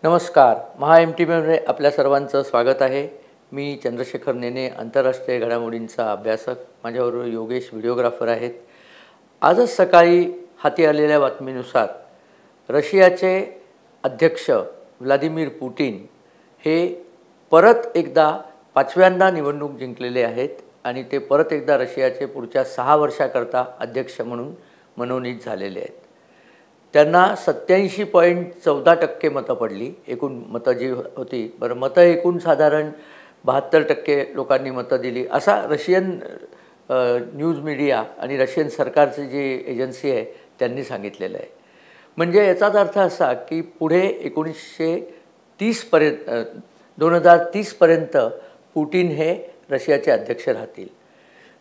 नमस्कार. महा M T व्हीमध्ये आपल्या सर्वांचं स्वागत आहे. मी चंद्रशेखर नेने, आंतरराष्ट्रीय घडामोडींचा अभ्यासक. माझ्याबरोबर योगेश व्हिडिओग्राफर आहेत. आजच सकाळी हाती आलेल्या बातमीनुसार रशियाचे अध्यक्ष व्लादिमीर पुटिन हे परत एकदा 5व्यांदा निवडणूक जिंकलेले आहेत आणि ते परत एकदा रशियाचे पुढच्या 6 वर्षाकरता अध्यक्ष म्हणून मनोनीत झालेले आहेत. त्यांना 87.14% मतं पडली. एकूण मतं जी होती, बरं मतं एकूण साधारण 72% लोकांनी मतं दिली, असा रशियन न्यूज मीडिया आणि रशियन सरकारची जी एजन्सी आहे त्यांनी सांगितलेलं आहे. म्हणजे याचाच अर्थ असा की पुढे 2030 पर्यंत पुटिन हे रशियाचे अध्यक्ष राहतील.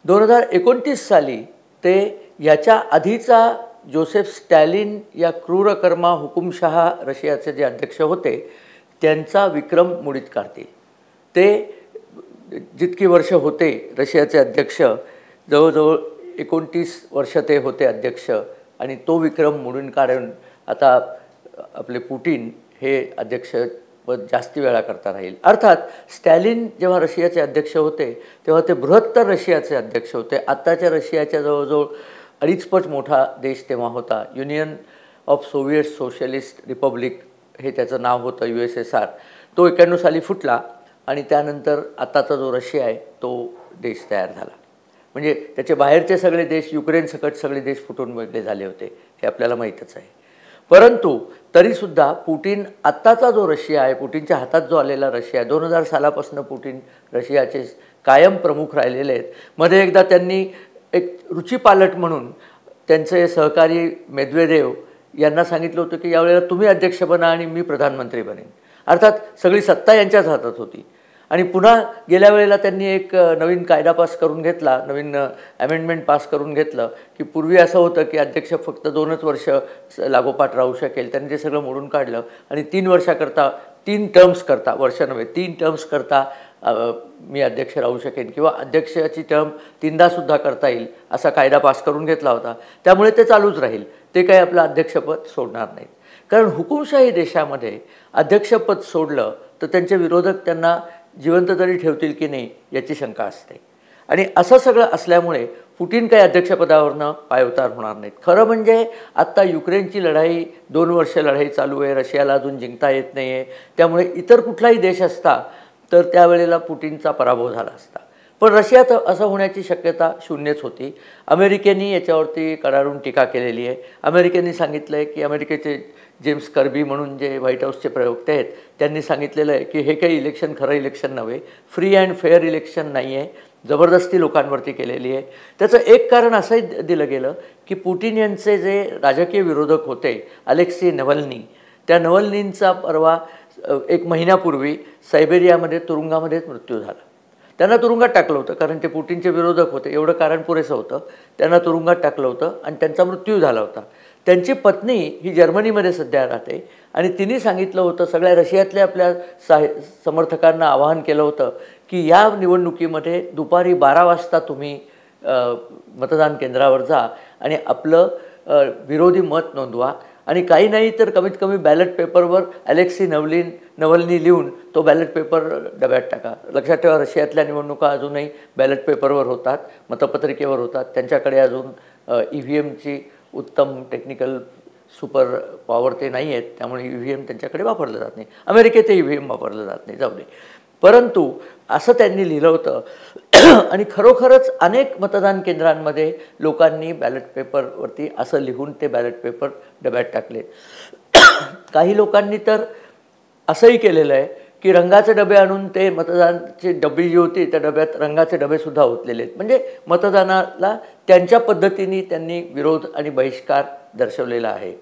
2029 साली ते याच्या आधीचा जोसेफ स्टॅलिन या क्रूरकर्मा हुकुमशहा रशियाचे जे अध्यक्ष होते त्यांचा विक्रम मोडीत काढतील. ते जितकी वर्ष होते रशियाचे अध्यक्ष, जवळजवळ 29 वर्ष ते होते अध्यक्ष आणि तो विक्रम मोडून काढून आता आपले पुटिन हे अध्यक्षपद जास्त वेळा करता राहील. अर्थात स्टॅलिन जेव्हा रशियाचे अध्यक्ष होते तेव्हा ते बृहत्तर रशियाचे अध्यक्ष होते. आत्ताच्या रशियाच्या जवळजवळ 2.5 पट मोठा देश तेव्हा होता. Union of Soviet socialist Republic हे त्याचं नाव होतं, USSR. तो 91 साली फुटला आणि त्यानंतर आत्ताचा जो रशिया आहे तो देश तयार झाला. म्हणजे त्याचे बाहेरचे सगळे देश, युक्रेन सकट सगळे देश फुटून वेगळे झाले होते, हे आपल्याला माहीतच आहे. परंतु तरीसुद्धा पुटिन आत्ताचा जो रशिया आहे, पुटिनच्या हातात जो आलेला रशिया, 2000 सालापासून पुटिन रशियाचे कायम प्रमुख राहिलेले आहेत. मध्ये एकदा त्यांनी एक रुचिपालट म्हणून त्यांचे सहकारी मेदवेदेव यांना सांगितलं होतं की यावेळेला तुम्ही अध्यक्ष बना आणि मी प्रधानमंत्री बनेन. अर्थात सगळी सत्ता यांच्याच हातात होती. आणि पुन्हा गेल्या वेळेला त्यांनी एक नवीन कायदा पास करून घेतला, नवीन अमेंडमेंट पास करून घेतलं की पूर्वी असं होतं की अध्यक्ष फक्त 2च वर्ष लागोपाठ राहू शकेल. त्यांनी ते सगळं मोडून काढलं आणि 3 वर्षाकरता, 3 टर्म्स करता, वर्ष नव्हे 3 टर्म्स करता मी अध्यक्ष राहू शकेन किंवा अध्यक्षाची टर्म 3दासुद्धा करता येईल असा कायदा पास करून घेतला होता. त्यामुळे ते चालूच राहील. ते काही आपलं अध्यक्षपद सोडणार नाहीत. कारण हुकुमशाही देशामध्ये अध्यक्षपद सोडलं तर त्यांचे विरोधक त्यांना जिवंत तरी ठेवतील की नाही याची शंका असते. आणि असं सगळं असल्यामुळे पुटिन काही अध्यक्षपदावरनं पायउतार होणार नाहीत. खरं म्हणजे आत्ता युक्रेनची लढाई 2 वर्ष लढाई चालू आहे, रशियाला अजून जिंकता येत नाही आहे. त्यामुळे इतर कुठलाही देश असता तर त्यावेळेला पुटिनचा पराभव झाला असता. पण रशियात असं होण्याची शक्यता शून्यच होती. अमेरिकेने याच्यावरती कडाडून टीका केलेली आहे. अमेरिकेने सांगितलं आहे की अमेरिकेचे जेम्स कर्बी म्हणून जे व्हाईट हाऊसचे प्रवक्ते आहेत त्यांनी सांगितलेलं आहे की हे काही इलेक्शन खरं इलेक्शन नव्हे, फ्री अँड फेअर इलेक्शन नाही आहे, जबरदस्ती लोकांवरती केलेली आहे. त्याचं एक कारण असंही दिलं गेलं की पुटिन यांचे जे राजकीय विरोधक होते अलेक्सी नवल्नी, त्या नवल्नींचा परवा 1 महिन्यापूर्वी सायबेरियामध्ये तुरुंगामध्येच मृत्यू झाला. त्यांना तुरुंगात टाकलं होतं कारण ते पुटिनचे विरोधक होते, एवढं कारण पुरेसं होतं. त्यांना तुरुंगात टाकलं होतं आणि त्यांचा मृत्यू झाला होता. त्यांची पत्नी ही जर्मनीमध्ये सध्या राहते आणि तिने सांगितलं होतं, सगळ्या रशियातल्या आपल्या समर्थकांना आवाहन केलं होतं की या निवडणुकीमध्ये दुपारी 12 वाजता तुम्ही मतदान केंद्रावर जा आणि आपलं विरोधी मत नोंदवा आणि काही नाही तर कमीत कमी बॅलेट पेपरवर अलेक्सी नवल्नी लिहून तो बॅलेट पेपर डब्यात टाका. लक्षात ठेवा, रशियातल्या निवडणुका अजूनही बॅलेट पेपरवर होतात, मतपत्रिकेवर होतात. त्यांच्याकडे अजून EVMची उत्तम टेक्निकल सुपर पॉवर ते नाही आहेत, त्यामुळे EVM त्यांच्याकडे वापरलं जात नाही. अमेरिकेत EVM वापरलं जात नाही, जाऊ दे. परंतु असं त्यांनी लिहिलं होतं आणि खरोखरच अनेक मतदान केंद्रांमध्ये लोकांनी बॅलेट पेपरवरती असं लिहून ते बॅलेट पेपर डब्यात टाकले. काही लोकांनी तर असंही केलेलं आहे की रंगाचे डबे आणून ते मतदानाची डबी जी होती त्या डब्यात रंगाचे डबेसुद्धा ओतलेले आहेत. म्हणजे मतदानाला त्यांच्या पद्धतीने त्यांनी विरोध आणि बहिष्कार दर्शवलेला आहे.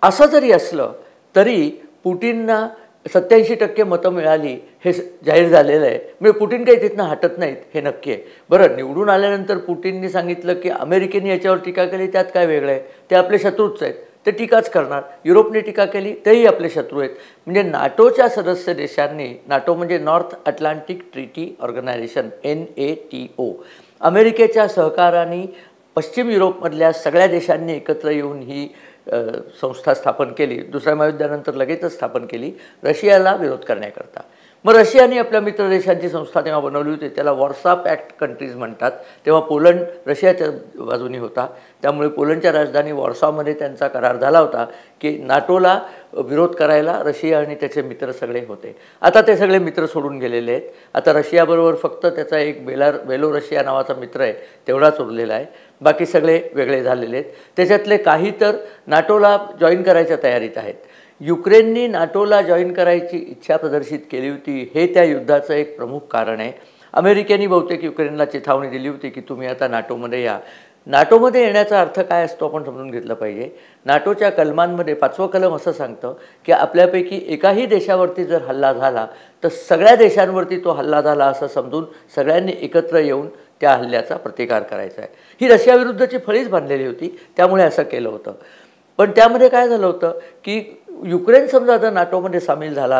असं जरी असलं तरी पुटिनना 87% मतं मिळाली हे जाहीर झालेलं आहे. म्हणजे पुटिन काही तिथनं हटत नाहीत हे नक्की आहे. बरं, निवडून आल्यानंतर पुटिननी सांगितलं की अमेरिकेने याच्यावर टीका केली, त्यात काय वेगळं आहे, ते आपले शत्रूच आहेत, ते टीकाच करणार. युरोपने टीका केली तेही आपले शत्रू आहेत. म्हणजे नाटोच्या सदस्य देशांनी, नाटो म्हणजे North Atlantic Treaty Organization NATO, अमेरिकेच्या सहकाराने पश्चिम युरोपमधल्या सगळ्या देशांनी एकत्र येऊन ही संस्था स्थापन केली, दुसऱ्या महायुद्धानंतर लगेचच स्थापन केली रशियाला विरोध करण्याकरता. मग रशियाने आपल्या मित्र देशांची संस्था तेव्हा बनवली होती, त्याला वॉर्सा पॅक्ट कंट्रीज म्हणतात. तेव्हा पोलंड रशियाच्या बाजूनी होता, त्यामुळे पोलंडच्या राजधानी वॉर्सामध्ये त्यांचा करार झाला होता की नाटोला विरोध करायला रशिया आणि त्याचे मित्र सगळे होते. आता ते सगळे मित्र सोडून गेलेले आहेत. आता रशियाबरोबर फक्त त्याचा एक बेलोरशिया नावाचा मित्र आहे तेवढाच उरलेला आहे, बाकी सगळे वेगळे झालेले आहेत. त्याच्यातले काही तर नाटोला जॉईन करायच्या तयारीत आहेत. युक्रेननी नाटोला जॉईन करायची इच्छा प्रदर्शित केली होती, हे त्या युद्धाचं एक प्रमुख कारण आहे. अमेरिकेने बहुतेक युक्रेनला चिथावणी दिली होती की तुम्ही आता नाटोमध्ये या. नाटोमध्ये येण्याचा अर्थ काय असतो आपण समजून घेतलं पाहिजे. नाटोच्या कलमांमध्ये 5वं कलम असं सांगतं की आपल्यापैकी एकाही देशावरती जर हल्ला झाला तर सगळ्या देशांवरती तो हल्ला झाला असं समजून सगळ्यांनी एकत्र येऊन त्या हल्ल्याचा प्रतिकार करायचा आहे. ही रशियाविरुद्धची फळीच बांधलेली होती, त्यामुळे असं केलं होतं. पण त्यामध्ये काय झालं होतं की युक्रेन समजा जर नाटोमध्ये सामील झाला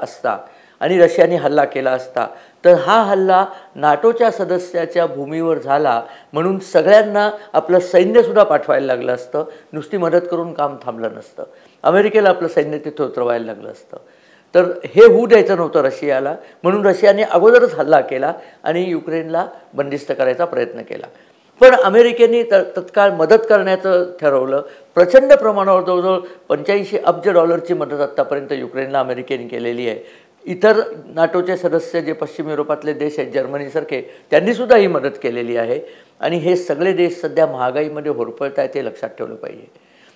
असता आणि रशियाने हल्ला केला असता तर हा हल्ला नाटोच्या सदस्याच्या भूमीवर झाला म्हणून सगळ्यांना आपलं सैन्यसुद्धा पाठवायला लागलं असतं, नुसती मदत करून काम थांबलं नसतं. अमेरिकेला आपलं सैन्य तिथं उतरवायला लागलं असतं. तर हे होऊ द्यायचं नव्हतं रशियाला, म्हणून रशियाने अगोदरच हल्ला केला आणि युक्रेनला बंदिस्त करायचा प्रयत्न केला. पण अमेरिकेने तत्काळ मदत करण्याचं ठरवलं. प्रचंड प्रमाणावर जवळजवळ 85 अब्ज डॉलरची मदत आत्तापर्यंत युक्रेनला अमेरिकेने केलेली आहे. इतर नाटोचे सदस्य जे पश्चिम युरोपातले देश आहेत, जर्मनीसारखे, त्यांनीसुद्धा ही मदत केलेली आहे. आणि हे सगळे देश सध्या महागाईमध्ये होरपळत आहेत, ते लक्षात ठेवलं पाहिजे.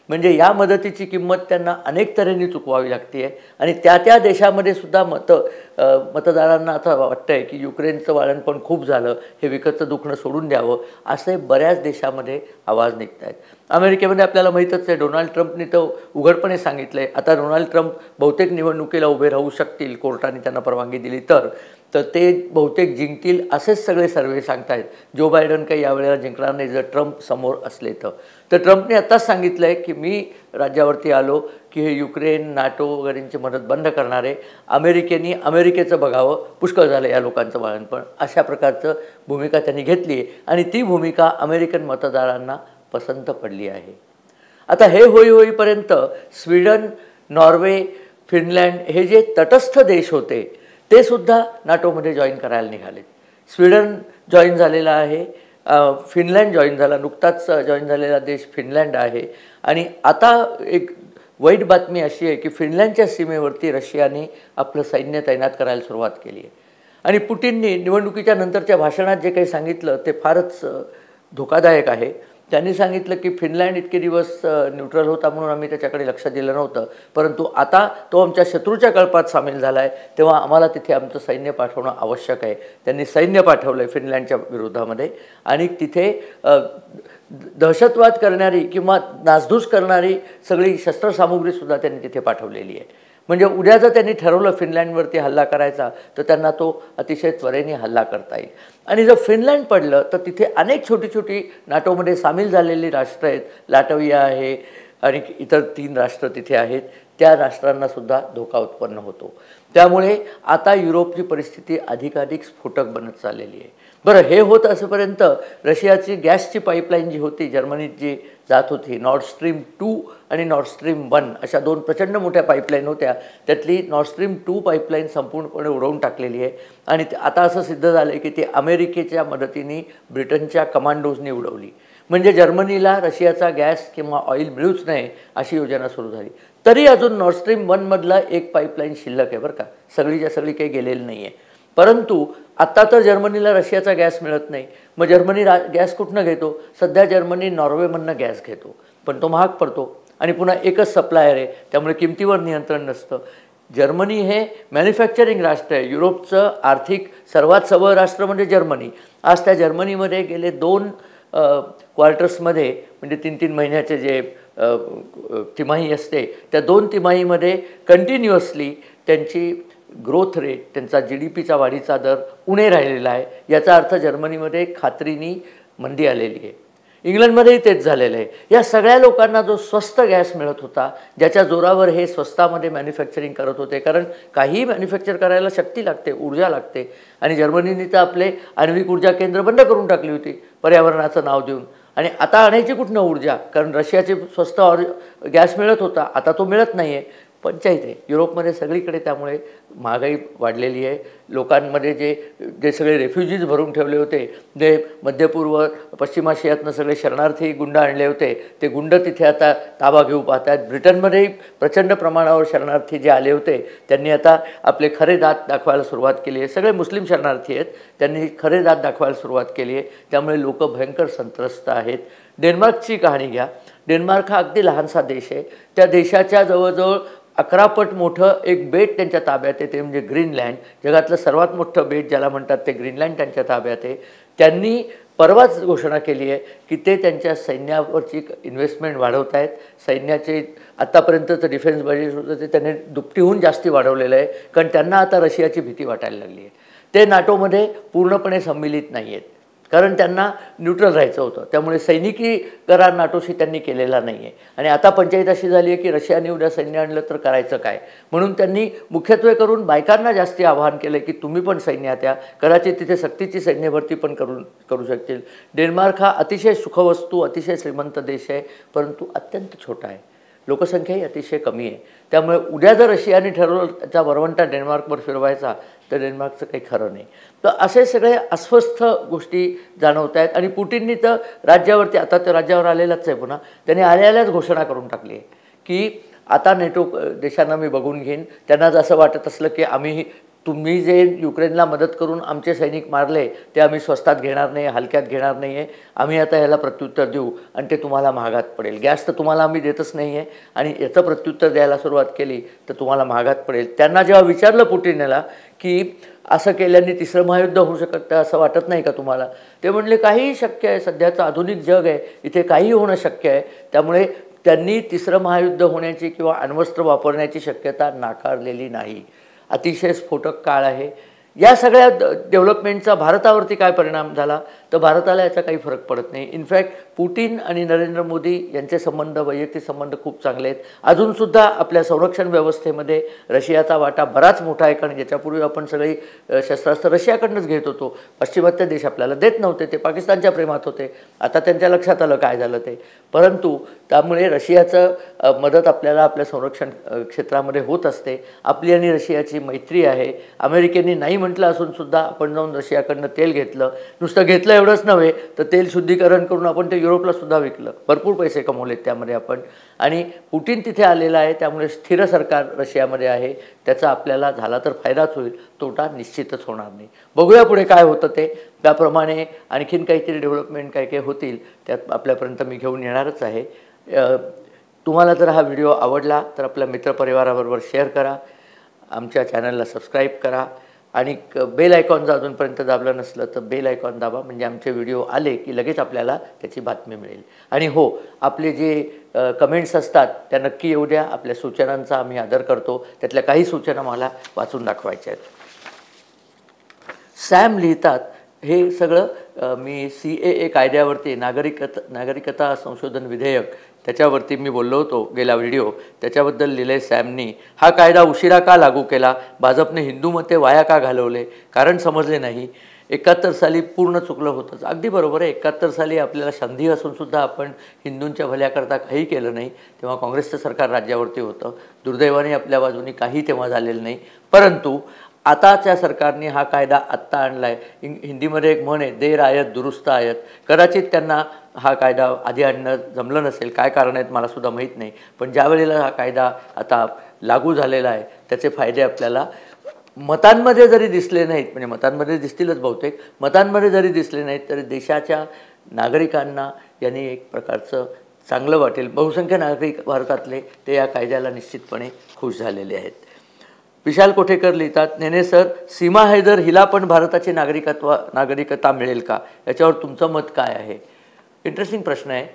म्हणजे या मदतीची किंमत त्यांना अनेक तऱ्हेने चुकवावी लागते आहे. आणि त्या देशामध्ये सुद्धा मतदारांना असं वाटतं आहे की युक्रेनचं वाळणपण खूप झालं, हे विकतचं दुखणं सोडून द्यावं, असे बऱ्याच देशामध्ये आवाज निघत आहेत. अमेरिकेमध्ये आपल्याला माहीतच आहे, डोनाल्ड ट्रम्पने तर उघडपणे सांगितलं आहे आता डोनाल्ड ट्रम्प बहुतेक निवडणुकीला उभे राहू शकतील, कोर्टाने त्यांना परवानगी दिली तर ते बहुतेक जिंकतील असेच सगळे सर्वे सांगत आहेत. जो बायडन काही यावेळेला जिंकणार नाही जर ट्रम्प समोर असले तर ट्रम्पने आत्ताच सांगितलं आहे की मी राज्यावरती आलो की हे युक्रेन नाटो वगैरेंची मदत बंद करणार आहे. अमेरिकेचं बघावं, पुष्कळ झालं या लोकांचं बाळणपण, अशा प्रकारचं भूमिका त्यांनी घेतली आहे. आणि ती भूमिका अमेरिकन मतदारांना पसंत पडली आहे. आता हे होईपर्यंत स्वीडन, नॉर्वे, फिनलँड हे जे तटस्थ देश होते ते सुद्धा नाटोमध्ये जॉईन करायला निघाले. स्वीडन जॉईन झालेला आहे, फिनलँड जॉईन झाला, नुकताच जॉईन झालेला देश फिनलँड आहे. आणि आता एक वाईट बातमी अशी आहे की फिनलँडच्या सीमेवरती रशियाने आपलं सैन्य तैनात करायला सुरुवात केली आहे. आणि पुटिननी निवडणुकीच्या नंतरच्या भाषणात जे काही सांगितलं ते फारच धोकादायक आहे. त्यांनी सांगितलं की फिनलँड इतके दिवस न्यूट्रल होता म्हणून आम्ही त्याच्याकडे लक्ष दिलं नव्हतं, परंतु आता तो आमच्या शत्रूच्या कळपात सामील झाला आहे, तेव्हा आम्हाला तिथे आमचं सैन्य पाठवणं आवश्यक आहे. त्यांनी सैन्य पाठवलं आहे फिनलँडच्या विरोधामध्ये. आणि तिथे दहशतवाद करणारी किंवा नासधूस करणारी सगळी शस्त्रसामुग्रीसुद्धा त्यांनी तिथे पाठवलेली आहे. म्हणजे उद्या जर त्यांनी ठरवलं फिनलँडवरती हल्ला करायचा तर त्यांना तो अतिशय त्वरेने हल्ला करता येईल. आणि जर फिनलँड पडलं तर तिथे अनेक छोटी छोटी नाटोमध्ये सामील झालेली राष्ट्र आहेत, लाटविया आहे आणि इतर 3 राष्ट्र तिथे आहेत, त्या राष्ट्रांनासुद्धा धोका उत्पन्न होतो. त्यामुळे आता युरोपची परिस्थिती अधिकाधिक स्फोटक बनत चाललेली आहे. बरं, हे होत असेपर्यंत रशियाची गॅसची पाईपलाईन जी होती जर्मनीत जी जात होती, नॉर्ड स्ट्रीम 2 आणि नॉर्ड स्ट्रीम 1 अशा 2 प्रचंड मोठ्या पाईपलाईन होत्या. त्यातली नॉर्ड स्ट्रीम 2 पाईपलाईन संपूर्णपणे उडवून टाकलेली आहे. आणि आता असं सिद्ध झालं आहे की ती अमेरिकेच्या मदतीने ब्रिटनच्या कमांडोजनी उडवली. म्हणजे जर्मनीला रशियाचा गॅस किंवा ऑइल मिळूच नाही अशी योजना सुरू झाली. तरी अजून नॉर्ड स्ट्रीम 1 मधला एक पाईपलाईन शिल्लक आहे बरं का, सगळीच्या सगळी काही गेलेली नाही आहे. परंतु आत्ता तर जर्मनीला रशियाचा गॅस मिळत नाही, मग जर्मनी गॅस कुठनं घेतो? सध्या जर्मनी नॉर्वेमधनं गॅस घेतो, पण तो महाग पडतो आणि पुन्हा एकच सप्लायर आहे, त्यामुळे किमतीवर नियंत्रण नसतं. जर्मनी हे मॅन्युफॅक्चरिंग राष्ट्र आहे. युरोपचं आर्थिक सर्वात सबळ राष्ट्र म्हणजे जर्मनी. आज त्या जर्मनीमध्ये गेले 2 क्वार्टर्समध्ये म्हणजे 3-3 महिन्याचे जे तिमाही असते त्या 2 तिमाहीमध्ये कंटिन्युअसली त्यांची ग्रोथ रेट, त्यांचा GDPचा वाढीचा दर उणे राहिलेला आहे. याचा अर्थ जर्मनीमध्ये खात्रीने मंदी आलेली आहे. इंग्लंडमध्येही तेच झालेलं आहे. या सगळ्या लोकांना जो स्वस्त गॅस मिळत होता, ज्याच्या जोरावर हे स्वस्तामध्ये मॅन्युफॅक्चरिंग करत होते, कारण काहीही मॅन्युफॅक्चर करायला शक्ती लागते, ऊर्जा लागते. आणि जर्मनीने तर आपले आण्विक ऊर्जा केंद्र बंद करून टाकली होती पर्यावरणाचं नाव देऊन. आणि आता आणायची कुठनं ऊर्जा, कारण रशियाचे स्वस्त गॅस मिळत होता, आता तो मिळत नाही आहे. पंचायत आहे युरोपमध्ये सगळीकडे. त्यामुळे महागाई वाढलेली आहे. लोकांमध्ये जे जे सगळे रेफ्युजीज भरून ठेवले होते, जे मध्यपूर्व पश्चिम आशियातनं सगळे शरणार्थी गुंड आणले होते, ते गुंड तिथे आता ताबा घेऊ पाहत आहेत. ब्रिटनमध्येही प्रचंड प्रमाणावर शरणार्थी जे आले होते त्यांनी आता आपले खरे दात दाखवायला सुरुवात केली आहे. सगळे मुस्लिम शरणार्थी आहेत, त्यांनी खरे दात दाखवायला सुरुवात केली आहे. त्यामुळे लोक भयंकर संत्रस्त आहेत. डेन्मार्कची कहाणी घ्या. डेन्मार्क हा अगदी लहानसा देश आहे. त्या देशाच्या जवळजवळ 11 पट मोठं एक बेट त्यांच्या ताब्यात आहे, ते म्हणजे ग्रीनलँड. जगातलं सर्वात मोठं बेट ज्याला म्हणतात ते ग्रीनलँड त्यांच्या ताब्यात आहे. त्यांनी परवाच घोषणा केली आहे की ते त्यांच्या सैन्यावरची इन्व्हेस्टमेंट वाढवत आहेत. सैन्याचे आत्तापर्यंतचं डिफेन्स बजेट होतं ते त्यांनी दुपटीहून जास्ती वाढवलेलं आहे, कारण त्यांना आता रशियाची भीती वाटायला लागली आहे. ते नाटोमध्ये पूर्णपणे सम्मिलित नाही आहेत, कारण त्यांना न्यूट्रल राहायचं होतं. त्यामुळे सैनिकी करार नाटोशी त्यांनी केलेला नाही आहे. आणि आता पंचायत अशी झाली आहे की रशियाने उद्या सैन्य आणलं तर करायचं काय, म्हणून त्यांनी मुख्यत्वे करून बायकांना जास्ती आवाहन केलं की तुम्ही पण सैन्यात या. कदाचित तिथे सक्तीची सैन्य भरती पण करू शकतील. डेन्मार्क हा अतिशय सुखवस्तू, अतिशय श्रीमंत देश आहे, परंतु अत्यंत छोटा आहे. लोकसंख्याही अतिशय कमी आहे. त्यामुळे उद्या जर रशियाने ठरवलं त्याचा वरवंटा डेन्मार्कवर फिरवायचा तर डेन्मार्कचं काही खरं नाही. तर असे सगळे अस्वस्थ गोष्टी जाणवत आहेत. आणि पुटिननी तर राज्यावरती, आता ते राज्यावर आलेलाच आहे पुन्हा, त्यांनी आल्याच घोषणा करून टाकली आहे की आता नेटो देशांना मी बघून घेईन. त्यांना जर असं वाटत असलं की तुम्ही जे युक्रेनला मदत करून आमचे सैनिक मारले ते आम्ही स्वस्तात घेणार नाही, हलक्यात घेणार नाही आहे, आम्ही आता ह्याला प्रत्युत्तर देऊ आणि ते तुम्हाला महागात पडेल. गॅस तर तुम्हाला आम्ही देतच नाही आहे आणि याचं प्रत्युत्तर द्यायला सुरुवात केली तर तुम्हाला महागात पडेल. त्यांना जेव्हा विचारलं पुटिनला की असं केल्याने तिसरं महायुद्ध होऊ शकतं असं वाटत नाही का तुम्हाला, ते म्हणले काहीही शक्य आहे, सध्याचं आधुनिक जग आहे, इथे काहीही होणं शक्य आहे. त्यामुळे त्यांनी तिसरं महायुद्ध होण्याची किंवा अण्वस्त्र वापरण्याची शक्यता नाकारलेली नाही. अतिशय स्फोटक काळ आहे. या सगळ्या डेव्हलपमेंटचा भारतावरती काय परिणाम झाला तर भारताला याचा काही फरक पडत नाही. इनफॅक्ट पुटिन आणि नरेंद्र मोदी यांचे संबंध, वैयक्तिक संबंध खूप चांगले आहेत. अजूनसुद्धा आपल्या संरक्षण व्यवस्थेमध्ये रशियाचा वाटा बराच मोठा आहे, कारण याच्यापूर्वी आपण सगळी शस्त्रास्त्र रशियाकडूनच घेत होतो. पाश्चिमात्य देश आपल्याला देत नव्हते, ते पाकिस्तानच्या प्रेमात होते. आता त्यांच्या लक्षात आलं काय झालं ते. परंतु त्यामुळे रशियाचं मदत आपल्याला आपल्या संरक्षण क्षेत्रामध्ये होत असते. आपली आणि रशियाची मैत्री आहे. अमेरिकेने नाही म्हटलं असूनसुद्धा आपण जाऊन रशियाकडनं तेल घेतलं. नुसतं घेतलं एवढंच नव्हे तर तेल शुद्धीकरण करून आपण ते युरोपला सुद्धा विकलं. भरपूर पैसे कमवलेत त्यामध्ये आपण. आणि पुटिन तिथे आलेला आहे, त्यामुळे स्थिर सरकार रशियामध्ये आहे. त्याचा आपल्याला झाला तर फायदाच होईल, तोटा निश्चितच होणार नाही. बघूया पुढे काय होतं ते. त्याप्रमाणे आणखीन काहीतरी डेव्हलपमेंट काय काय होतील त्यात आपल्यापर्यंत मी घेऊन येणारच आहे. तुम्हाला जर हा व्हिडिओ आवडला तर आपल्या मित्रपरिवाराबरोबर शेअर करा, आमच्या चॅनलला सबस्क्राईब करा आणि बेल आयकॉन जर अजूनपर्यंत दाबलं नसलं तर बेल आयकॉन दाबा, म्हणजे आमचे व्हिडिओ आले की लगेच आपल्याला त्याची बातमी मिळेल. आणि हो, आपले जे कमेंट्स असतात त्या नक्की येऊ द्या. आपल्या सूचनांचा आम्ही आदर करतो. त्यातल्या काही सूचना मला वाचून दाखवायच्या आहेत. सॅम लिहितात, हे सगळं मी CAA कायद्यावरती, नागरिकता संशोधन विधेयक, त्याच्यावरती मी बोललो होतो गेला व्हिडिओ, त्याच्याबद्दल लिहिले सॅमनी. हा कायदा उशिरा का लागू केला, भाजपने हिंदू मते वाया का घालवले, कारण समजले नाही. 71 साली पूर्ण चुकलं होतंच. अगदी बरोबर आहे. 71 साली आपल्याला संधी असूनसुद्धा आपण हिंदूंच्या भल्याकरता काही केलं नाही. तेव्हा काँग्रेसचं सरकार राज्यावरती होतं. दुर्दैवाने आपल्या बाजूनी काही तेव्हा झालेलं नाही. परंतु आताच्या सरकारने हा कायदा आत्ता आणला आहे. हिंदीमध्ये एक म्हण आहे, देर आयत दुरुस्त आयत. कदाचित त्यांना हा कायदा आधी आणणं जमलं नसेल, काय कारण आहेत मलासुद्धा माहीत नाही. पण ज्या वेळेला हा कायदा आता लागू झालेला आहे त्याचे फायदे आपल्याला मतांमध्ये जरी दिसले नाहीत, म्हणजे मतांमध्ये दिसतीलच बहुतेक, मतांमध्ये जरी दिसले नाहीत तरी देशाच्या नागरिकांना यांनी एक प्रकारचं चांगलं वाटेल. बहुसंख्य नागरिक भारतातले ते या कायद्याला निश्चितपणे खुश झालेले आहेत. विशाल कोठेकर लिहितात, नेने सर, सीमा हैदर हिला पण भारताची नागरिकता मिळेल का, याच्यावर तुमचं मत काय आहे. इंटरेस्टिंग प्रश्न आहे.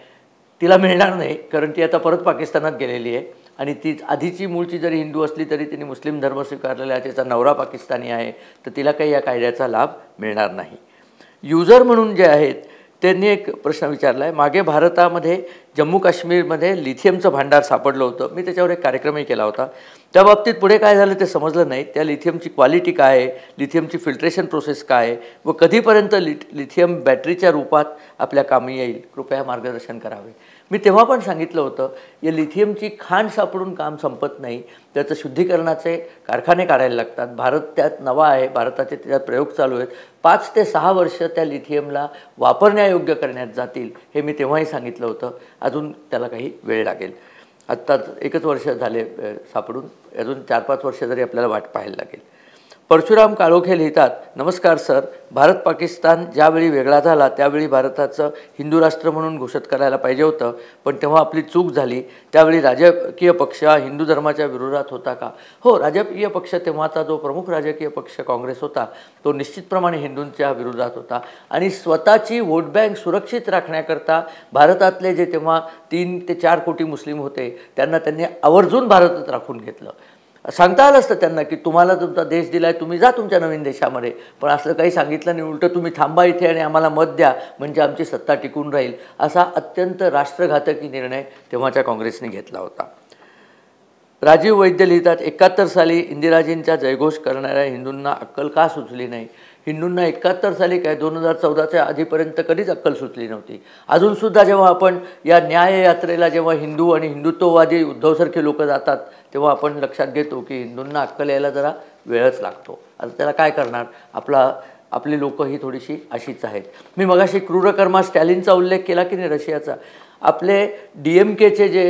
तिला मिळणार नाही, कारण ती आता परत पाकिस्तानात गेलेली आहे आणि ती आधीची मूळची जरी हिंदू असली तरी तिने मुस्लिम धर्म स्वीकारलेला आहे. तिचा नवरा पाकिस्तानी आहे, तर तिला काही या कायद्याचा लाभ मिळणार नाही. युजर म्हणून जे आहेत त्यांनी एक प्रश्न विचारला आहे, मागे भारतामध्ये जम्मू काश्मीरमध्ये लिथियमचं भांडार सापडलं होतं. मी त्याच्यावर एक कार्यक्रमही केला होता. त्या बाबतीत पुढे काय झालं ते समजलं नाही. त्या लिथियमची क्वालिटी काय आहे, लिथियमची फिल्ट्रेशन प्रोसेस काय आहे व कधीपर्यंत लिथियम बॅटरीच्या रूपात आपल्या कामी येईल, कृपया मार्गदर्शन करावे. मी तेव्हा पण सांगितलं होतं, या लिथियमची खाण सापडून काम संपत नाही. त्याचं शुद्धीकरणाचे कारखाने काढायला लागतात. भारत त्यात नवा आहे, भारताचे त्याच्यात प्रयोग चालू आहेत. 5 ते 6 वर्ष त्या लिथियमला वापरण्यायोग्य करण्यात जातील, हे मी तेव्हाही सांगितलं होतं. अजून त्याला काही वेळ लागेल. आत्ताच 1च वर्ष झाले सापडून, अजून 4-5 वर्ष तरी आपल्याला वाट पाहायला लागेल. परशुराम काळोखे लिहितात, नमस्कार सर, भारत पाकिस्तान ज्यावेळी वेगळा झाला त्यावेळी भारताचं हिंदू राष्ट्र म्हणून घोषित करायला पाहिजे होतं, पण तेव्हा आपली चूक झाली. त्यावेळी राजकीय पक्ष हिंदू धर्माच्या विरोधात होता का? हो, राजकीय पक्ष तेव्हाचा जो प्रमुख राजकीय पक्ष काँग्रेस होता तो निश्चितप्रमाणे हिंदूंच्या विरोधात होता आणि स्वतःची वोट बँक सुरक्षित राखण्याकरता भारतातले जे तेव्हा 3 ते 4 कोटी मुस्लिम होते त्यांनी आवर्जून भारतात राखून घेतलं. सांगता आलं असतं त्यांना की तुम्हाला तुमचा देश दिला आहे, तुम्ही जा तुमच्या नवीन देशामध्ये, पण असं काही सांगितलं नाही. उलटं तुम्ही थांबा इथे आणि आम्हाला मत द्या म्हणजे आमची सत्ता टिकून राहील, असा अत्यंत राष्ट्रघातकी निर्णय तेव्हाच्या काँग्रेसने घेतला होता. राजीव वैद्य लिहितात, 71 साली इंदिराजींचा जयघोष करणाऱ्या हिंदूंना अक्कल का सुचली नाही? हिंदूंना 71 साली काय 2014च्या आधीपर्यंत कधीच अक्कल सुचली नव्हती. अजूनसुद्धा जेव्हा आपण या न्याययात्रेला जेव्हा हिंदू आणि हिंदुत्ववादी उद्धवसारखे लोक जातात तेव्हा आपण लक्षात घेतो की हिंदूंना अक्कल यायला जरा वेळच लागतो. आता त्याला काय करणार, आपली लोकं ही थोडीशी अशीच आहेत. मी मगाशी क्रूरकर्मा स्टॅलिनचा उल्लेख केला की नाही, रशियाचा. आपले DMKचे जे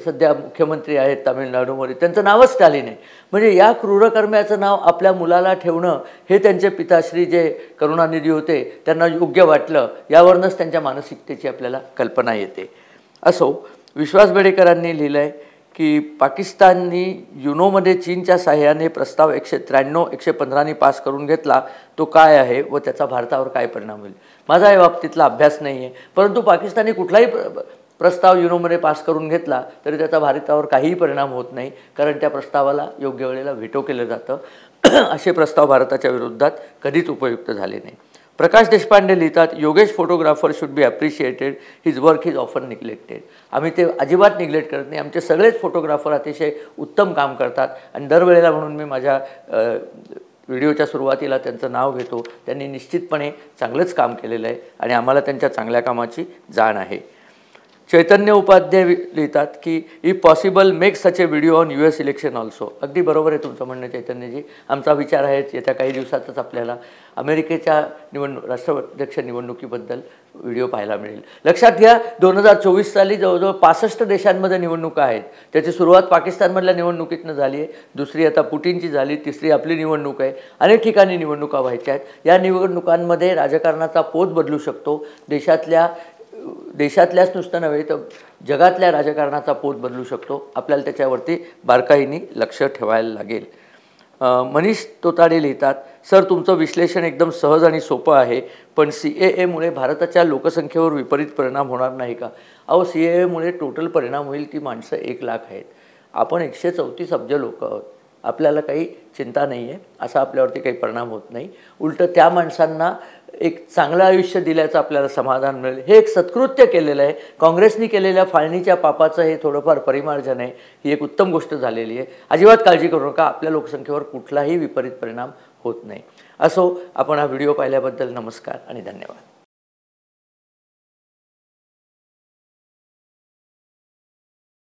सध्या मुख्यमंत्री आहेत तामिळनाडूमध्ये, त्यांचं नावच स्टॅलिन आहे. म्हणजे या क्रूरकर्म्याचं नाव आपल्या मुलाला ठेवणं हे त्यांचे पिताश्री जे करुणानिधी होते त्यांना योग्य वाटलं, यावरूनच त्यांच्या मानसिकतेची आपल्याला कल्पना येते. असो, विश्वास बेडेकरांनी लिहिलं आहे की पाकिस्ताननी युनोमध्ये चीनच्या साह्याने प्रस्ताव 193-115 पास करून घेतला, तो काय आहे व त्याचा भारतावर काय परिणाम होईल? माझा या बाबतीतला अभ्यास नाही आहे, परंतु पाकिस्तानी कुठलाही प्रस्ताव युनोमध्ये पास करून घेतला तरी त्याचा भारतावर काहीही परिणाम होत नाही, कारण त्या प्रस्तावाला योग्य वेळेला व्हेटो केलं जातं. असे प्रस्ताव भारताच्या विरोधात कधीच उपयुक्त झाले नाही. प्रकाश देशपांडे लिहितात, Yogesh photographer should be appreciated, his work is often neglected. आम्ही ते अजिबात निग्लेक्ट करत नाही. आमचे सगळेच फोटोग्राफर अतिशय उत्तम काम करतात आणि दरवेळेला म्हणून मी माझ्या व्हिडिओच्या सुरुवातीला त्यांचं नाव घेतो. त्यांनी निश्चितपणे चांगलंच काम केलेलं आहे आणि आम्हाला त्यांच्या चांगल्या कामाची जाण आहे. चैतन्य उपाध्याय लिहितात की if possible make such A video on US election also. अगदी बरोबर आहे तुमचं म्हणणं चैतन्यजी. आमचा विचार आहे येत्या काही दिवसातच आपल्याला अमेरिकेच्या राष्ट्राध्यक्ष निवडणुकीबद्दल व्हिडिओ पाहायला मिळेल. लक्षात घ्या, 2024 साली जवळजवळ 65 देशांमध्ये निवडणुका आहेत. त्याची सुरुवात पाकिस्तानमधल्या निवडणुकीतनं झाली आहे, दुसरी आता पुटिनची झाली, तिसरी आपली निवडणूक आहे. अनेक ठिकाणी निवडणुका व्हायच्या आहेत. या निवडणुकांमध्ये राजकारणाचा पोत बदलू शकतो. देशातल्याच नुसतं नव्हे तर जगातल्या राजकारणाचा पोत बदलू शकतो. आपल्याला त्याच्यावरती बारकाईने लक्ष ठेवायला लागेल. मनीष तोताडे लिहितात, सर तुमचं विश्लेषण एकदम सहज आणि सोपं आहे, पण CAAमुळे भारताच्या लोकसंख्येवर विपरीत परिणाम होणार नाही का? अहो, CAAमुळे टोटल परिणाम होईल ती माणसं 1 लाख आहेत. आपण 134 अब्ज लोक आहोत. आपल्याला काही चिंता नाही आहे, असा आपल्यावरती काही परिणाम होत नाही. उलटं त्या माणसांना एक चांगलं आयुष्य दिल्याचं आपल्याला समाधान मिळेल. हे एक सत्कृत्य केलेलं आहे. काँग्रेसनी केलेल्या फाळणीच्या पापाचं हे थोडंफार परिमार्जन आहे. ही एक उत्तम गोष्ट झालेली आहे. अजिबात काळजी करू नका, आपल्या लोकसंख्येवर कुठलाही विपरीत परिणाम होत नाही. असो, आपण हा व्हिडिओ पाहिल्याबद्दल नमस्कार आणि धन्यवाद.